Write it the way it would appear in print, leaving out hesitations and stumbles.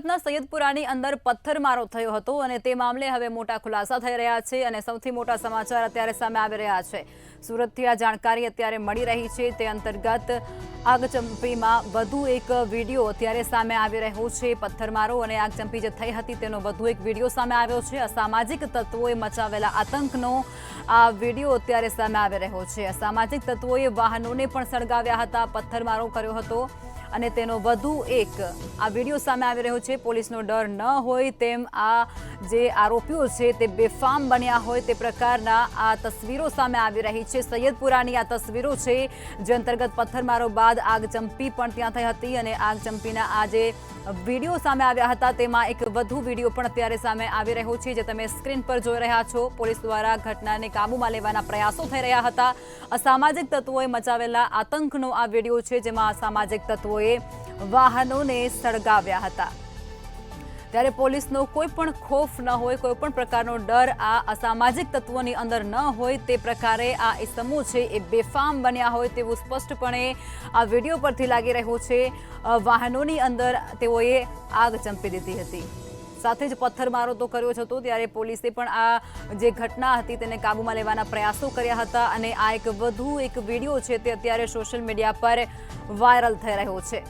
સુરતના સૈયદપુરાની અંદર પથ્થરમારો થયો હતો અને તે મામલે હવે મોટા ખુલાસા થઈ રહ્યા છે અને સૌથી મોટા સમાચાર અત્યારે સામે આવી રહ્યા છે। સુરતથી આ જાણકારી અત્યારે મળી રહી છે। તે અંતર્ગત આગચંપીમાં વધુ એક વિડીયો અત્યારે સામે આવી રહ્યો છે। પથ્થરમારો અને આગચંપી જે થઈ હતી તેનો વધુ એક વિડીયો સામે આવ્યો છે। અસામાજિક તત્વોએ મચાવેલા આતંકનો આ વિડીયો અત્યારે સામે આવી રહ્યો છે। અસામાજિક તત્વોએ વાહનોને પણ સળગાવ્યા હતા, પથ્થરમારો કર્યો હતો અને તેનો વધુ એક આ વિડીયો સામે આવી રહ્યો છે। પોલીસનો ડર ન હોય તેમ આ જે આરોપીઓ છે તે બેફામ બન્યા હોય તે પ્રકારના આ તસવીરો સામે આવી રહી છે। સૈયદપુરાની આ તસવીરો છે જે અંતર્ગત પથ્થરમારો બાદ આગચંપી પણ ત્યાં થઈ હતી અને આગચંપીના આ જે વિડીયો સામે આવ્યા હતા તેમાં એક વધુ વિડીયો પણ અત્યારે સામે આવી રહ્યો છે જે તમે સ્ક્રીન પર જોઈ રહ્યા છો। પોલીસ દ્વારા ઘટનાને કાબૂમાં લેવાના પ્રયાસો થઈ રહ્યા હતા। અસામાજિક તત્વોએ મચાવેલા આતંકનો આ વિડીયો છે જેમાં અસામાજિક તત્વોએ વાહનોને સળગાવ્યા હતા। ત્યારે પોલીસનો કોઈ પણ ખોફ ન હોય, કોઈ પણ પ્રકારનો ડર આ અસામાજિક તત્વોની અંદર ન હોય તે પ્રકારે આ ઇસમો છે એ બેફામ બન્યા હોય તેવું સ્પષ્ટપણે આ વિડીયો પરથી લાગી રહ્યું છે। વાહનોની અંદર તેઓએ આગ ચંપી દીધી હતી, સાથે જ પથ્થરમારો તો કર્યો જ હતો। ત્યારે પોલીસે પણ આ જે ઘટના હતી તેને કાબૂમાં લેવાના પ્રયાસો કર્યા હતા અને આ એક વધુ એક વિડીયો છે તે અત્યારે સોશિયલ મીડિયા પર વાયરલ થઈ રહ્યો છે।